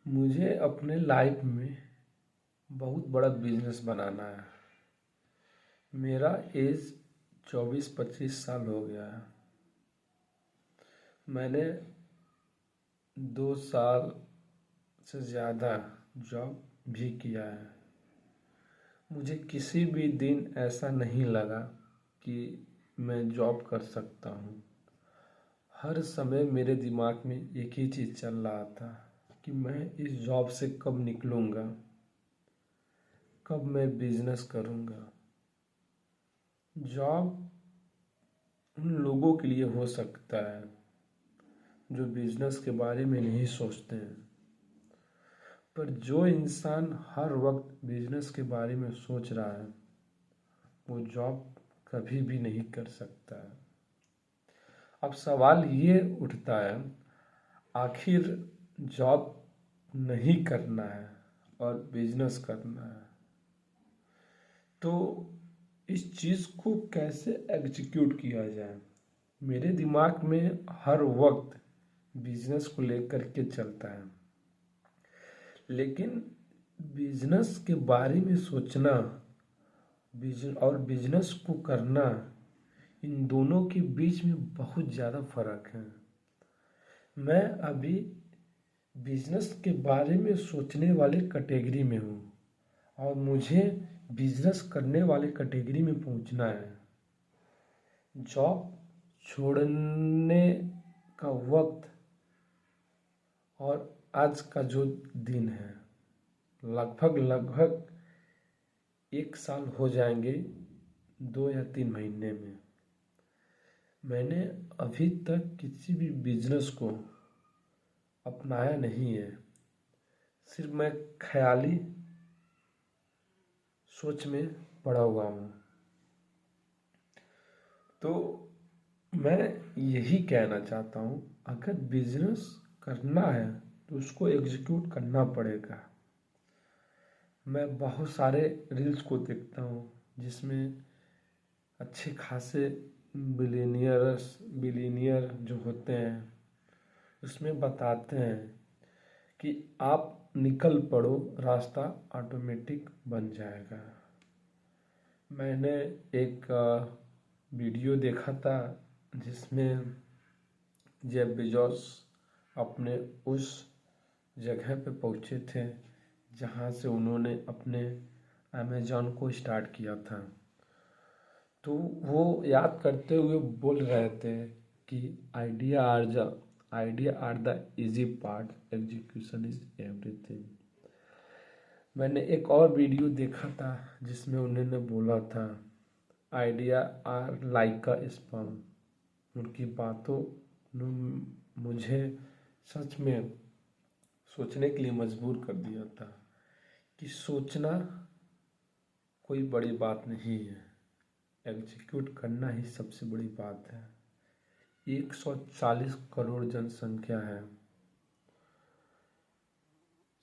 मुझे अपने लाइफ में बहुत बड़ा बिजनेस बनाना है। मेरा एज 24-25 साल हो गया है। मैंने 2 साल से ज़्यादा जॉब भी किया है। मुझे किसी भी दिन ऐसा नहीं लगा कि मैं जॉब कर सकता हूँ। हर समय मेरे दिमाग में एक ही चीज़ चल रहा था कि मैं इस जॉब से कब निकलूँगा, कब मैं बिजनेस करूँगा। जॉब उन लोगों के लिए हो सकता है जो बिजनेस के बारे में नहीं सोचते हैं, पर जो इंसान हर वक्त बिजनेस के बारे में सोच रहा है वो जॉब कभी भी नहीं कर सकता है। अब सवाल ये उठता है, आखिर जॉब नहीं करना है और बिजनेस करना है तो इस चीज़ को कैसे एग्जीक्यूट किया जाए। मेरे दिमाग में हर वक्त बिजनेस को लेकर के चलता है, लेकिन बिजनेस के बारे में सोचना और बिजनेस को करना, इन दोनों के बीच में बहुत ज़्यादा फर्क है। मैं अभी बिजनेस के बारे में सोचने वाले कैटेगरी में हूँ और मुझे बिजनेस करने वाले कैटेगरी में पहुँचना है। जॉब छोड़ने का वक्त और आज का जो दिन है, लगभग 1 साल हो जाएंगे, 2 या 3 महीने में। मैंने अभी तक किसी भी बिजनेस को अपनाया नहीं है। सिर्फ मैं ख्याली सोच में पड़ा हुआ हूँ। तो मैं यही कहना चाहता हूँ, अगर बिजनेस करना है तो उसको एग्जीक्यूट करना पड़ेगा। मैं बहुत सारे रील्स को देखता हूँ जिसमें अच्छे खासे बिलीनियर जो होते हैं उसमें बताते हैं कि आप निकल पड़ो, रास्ता ऑटोमेटिक बन जाएगा। मैंने एक वीडियो देखा था जिसमें जेफ बेजोस अपने उस जगह पे पहुँचे थे जहाँ से उन्होंने अपने अमेज़न को स्टार्ट किया था। तो वो याद करते हुए बोल रहे थे कि idea are the easy part, execution is everything. मैंने एक और वीडियो देखा था जिसमें उन्होंने बोला था, idea are like a sperm. उनकी बातों ने मुझे सच में सोचने के लिए मजबूर कर दिया था कि सोचना कोई बड़ी बात नहीं है, एग्जीक्यूट करना ही सबसे बड़ी बात है। 140 करोड़ जनसंख्या है।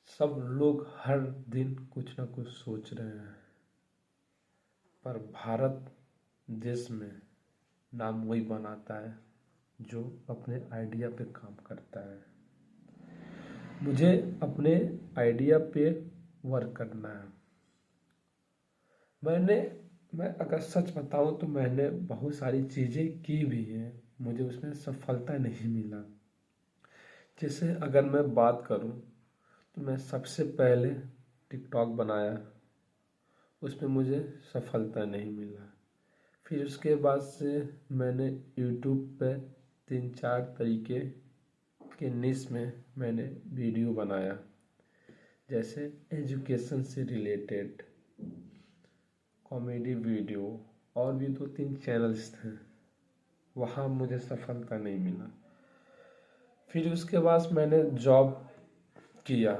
सब लोग हर दिन कुछ ना कुछ सोच रहे हैं, पर भारत देश में नाम वही बनाता है जो अपने आइडिया पे काम करता है। मुझे अपने आइडिया पे वर्क करना है। मैं अगर सच बताऊं तो मैंने बहुत सारी चीज़ें की भी हैं, मुझे उसमें सफलता नहीं मिला। जैसे अगर मैं बात करूं तो मैं सबसे पहले टिकटॉक बनाया, उसमें मुझे सफलता नहीं मिला। फिर उसके बाद से मैंने यूट्यूब पे 3-4 तरीके के निश में मैंने वीडियो बनाया, जैसे एजुकेशन से रिलेटेड कॉमेडी वीडियो, और भी 2-3 चैनल्स थे। वहाँ मुझे सफलता नहीं मिला। फिर उसके बाद मैंने जॉब किया।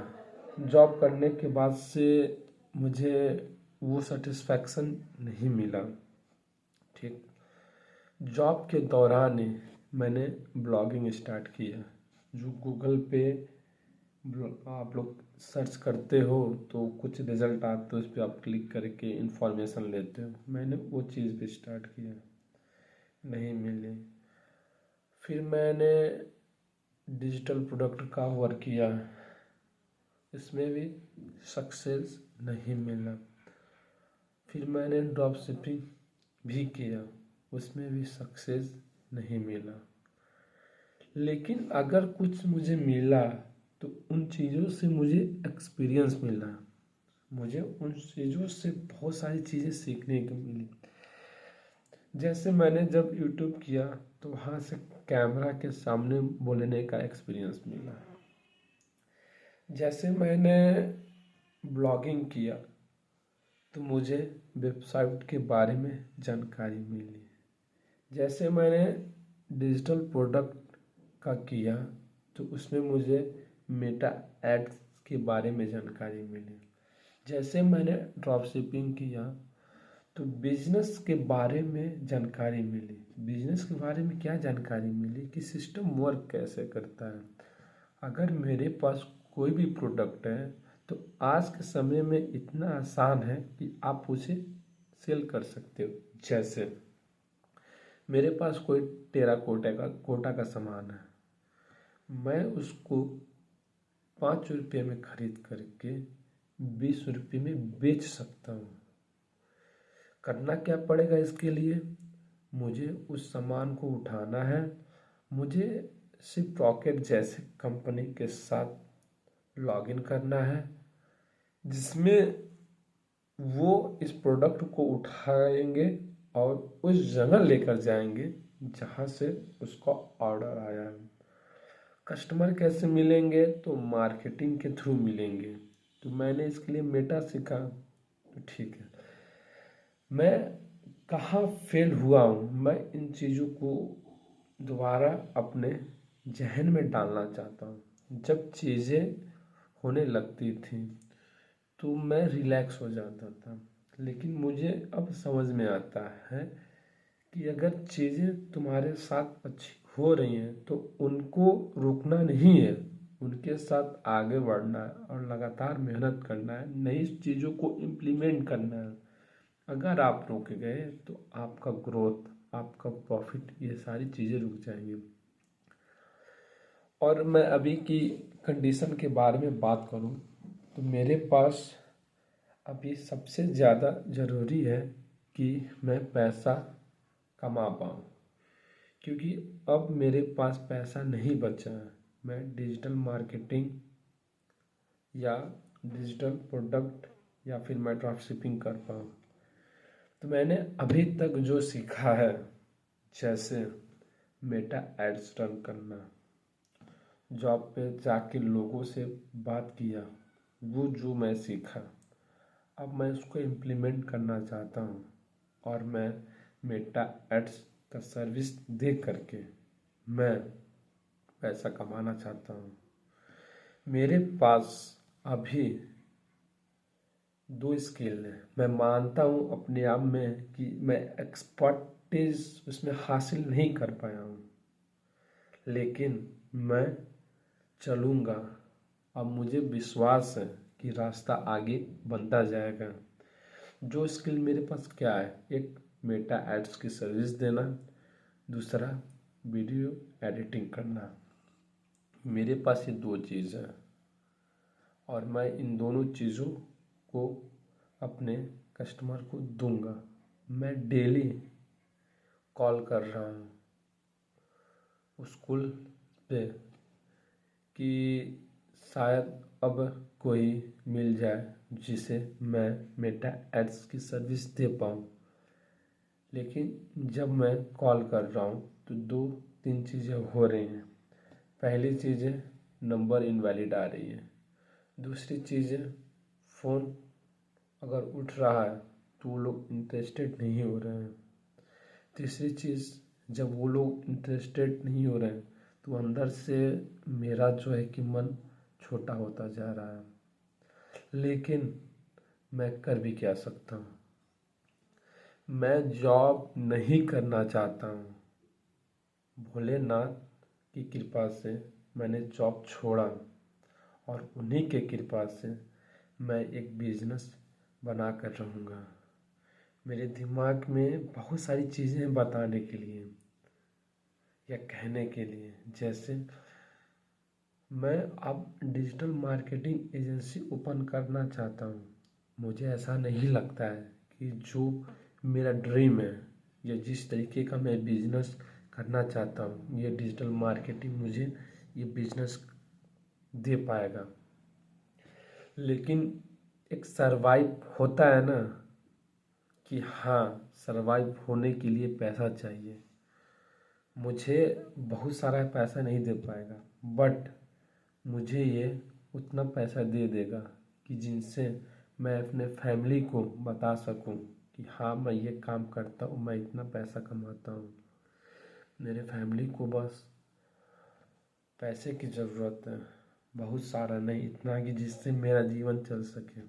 जॉब करने के बाद से मुझे वो सेटिस्फैक्शन नहीं मिला। ठीक, जॉब के दौरान ही मैंने ब्लॉगिंग स्टार्ट किया। जो गूगल पे आप लोग सर्च करते हो तो कुछ रिजल्ट आते हैं, उस पर आप क्लिक करके इंफॉर्मेशन लेते हो। मैंने वो चीज़ भी स्टार्ट किया, नहीं मिली। फिर मैंने डिजिटल प्रोडक्ट का वर्क किया, इसमें भी सक्सेस नहीं मिला। फिर मैंने ड्रॉप शिपिंग भी किया, उसमें भी सक्सेस नहीं मिला। लेकिन अगर कुछ मुझे मिला तो उन चीज़ों से मुझे एक्सपीरियंस मिला, मुझे उन चीज़ों से बहुत सारी चीज़ें सीखने को मिली। जैसे मैंने जब यूट्यूब किया तो वहाँ से कैमरा के सामने बोलने का एक्सपीरियंस मिला। जैसे मैंने ब्लॉगिंग किया तो मुझे वेबसाइट के बारे में जानकारी मिली। जैसे मैंने डिजिटल प्रोडक्ट का किया तो उसमें मुझे मेटा एड्स के बारे में जानकारी मिली। जैसे मैंने ड्रॉप शिपिंग किया तो बिजनेस के बारे में जानकारी मिली। बिजनेस के बारे में क्या जानकारी मिली कि सिस्टम वर्क कैसे करता है। अगर मेरे पास कोई भी प्रोडक्ट है तो आज के समय में इतना आसान है कि आप उसे सेल कर सकते हो। जैसे मेरे पास कोई कोटा का सामान है, मैं उसको 5 रुपये में खरीद करके 20 रुपये में बेच सकता हूँ। करना क्या पड़ेगा इसके लिए? मुझे उस सामान को उठाना है, मुझे सिर्फ रॉकेट जैसे कंपनी के साथ लॉगिन करना है, जिसमें वो इस प्रोडक्ट को उठाएंगे और उस जगह लेकर जाएंगे जहाँ से उसका ऑर्डर आया है। कस्टमर कैसे मिलेंगे? तो मार्केटिंग के थ्रू मिलेंगे। तो मैंने इसके लिए मेटा सीखा। तो ठीक है, मैं कहाँ फेल हुआ हूँ, मैं इन चीज़ों को दोबारा अपने जहन में डालना चाहता हूँ। जब चीज़ें होने लगती थी तो मैं रिलैक्स हो जाता था, लेकिन मुझे अब समझ में आता है कि अगर चीज़ें तुम्हारे साथ अच्छी हो रही हैं तो उनको रोकना नहीं है, उनके साथ आगे बढ़ना है और लगातार मेहनत करना है, नई चीज़ों को इम्प्लीमेंट करना है। अगर आप रुक गए तो आपका ग्रोथ, आपका प्रॉफिट, ये सारी चीज़ें रुक जाएंगी। और मैं अभी की कंडीशन के बारे में बात करूं तो मेरे पास अभी सबसे ज़्यादा ज़रूरी है कि मैं पैसा कमा पाऊँ, क्योंकि अब मेरे पास पैसा नहीं बचा है। मैं डिजिटल मार्केटिंग या डिजिटल प्रोडक्ट या फिर मैं ड्रॉप शिपिंग कर पाऊँ। तो मैंने अभी तक जो सीखा है, जैसे मेटा एड्स रन करना, जॉब पे जाके लोगों से बात किया, वो जो मैं सीखा अब मैं उसको इम्प्लीमेंट करना चाहता हूँ और मैं मेटा एड्स का सर्विस दे करके मैं पैसा कमाना चाहता हूँ। मेरे पास अभी 2 स्किल है। मैं मानता हूँ अपने आप में कि मैं एक्सपर्टीज उसमें हासिल नहीं कर पाया हूँ, लेकिन मैं चलूँगा। अब मुझे विश्वास है कि रास्ता आगे बनता जाएगा। जो स्किल मेरे पास क्या है, एक मेटा एड्स की सर्विस देना, दूसरा वीडियो एडिटिंग करना। मेरे पास ये 2 चीज़ है और मैं इन दोनों चीज़ों को अपने कस्टमर को दूंगा। मैं डेली कॉल कर रहा हूँ स्कूल पे कि शायद अब कोई मिल जाए जिसे मैं मेटा एड्स की सर्विस दे पाऊँ। लेकिन जब मैं कॉल कर रहा हूँ तो 2-3 चीज़ें हो रही हैं। पहली चीज़ है नंबर इनवैलिड आ रही है। दूसरी चीज़ है फ़ोन अगर उठ रहा है तो वो लोग इंटरेस्टेड नहीं हो रहे हैं। तीसरी चीज़, जब वो लोग इंटरेस्टेड नहीं हो रहे हैं तो अंदर से मेरा जो है कि मन छोटा होता जा रहा है। लेकिन मैं कर भी क्या सकता हूँ? मैं जॉब नहीं करना चाहता हूँ। भोलेनाथ की कृपा से मैंने जॉब छोड़ा और उन्हीं के कृपा से मैं एक बिजनेस बना कर रहूँगा। मेरे दिमाग में बहुत सारी चीज़ें हैं बताने के लिए या कहने के लिए। जैसे मैं अब डिजिटल मार्केटिंग एजेंसी ओपन करना चाहता हूँ। मुझे ऐसा नहीं लगता है कि जो मेरा ड्रीम है या जिस तरीके का मैं बिजनेस करना चाहता हूँ, ये डिजिटल मार्केटिंग मुझे ये बिजनेस दे पाएगा। लेकिन एक सरवाइव होता है ना, कि हाँ, सरवाइव होने के लिए पैसा चाहिए। मुझे बहुत सारा पैसा नहीं दे पाएगा, बट मुझे ये उतना पैसा दे देगा कि जिनसे मैं अपने फैमिली को बता सकूं कि हाँ, मैं ये काम करता हूँ, मैं इतना पैसा कमाता हूँ। मेरे फैमिली को बस पैसे की ज़रूरत है, बहुत सारा नहीं, इतना कि जिससे मेरा जीवन चल सके।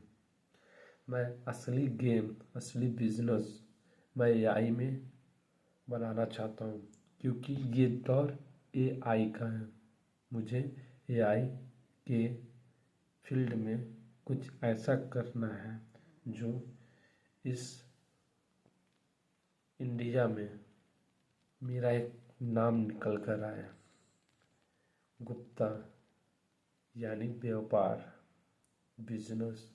मैं असली गेम, असली बिजनेस मैं एआई में बनाना चाहता हूँ, क्योंकि ये दौर एआई का है। मुझे एआई के फील्ड में कुछ ऐसा करना है जो इस इंडिया में मेरा एक नाम निकल कर आए। गुप्ता यानी व्यापार, बिजनेस,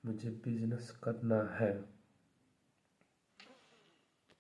मुझे बिजनेस करना है।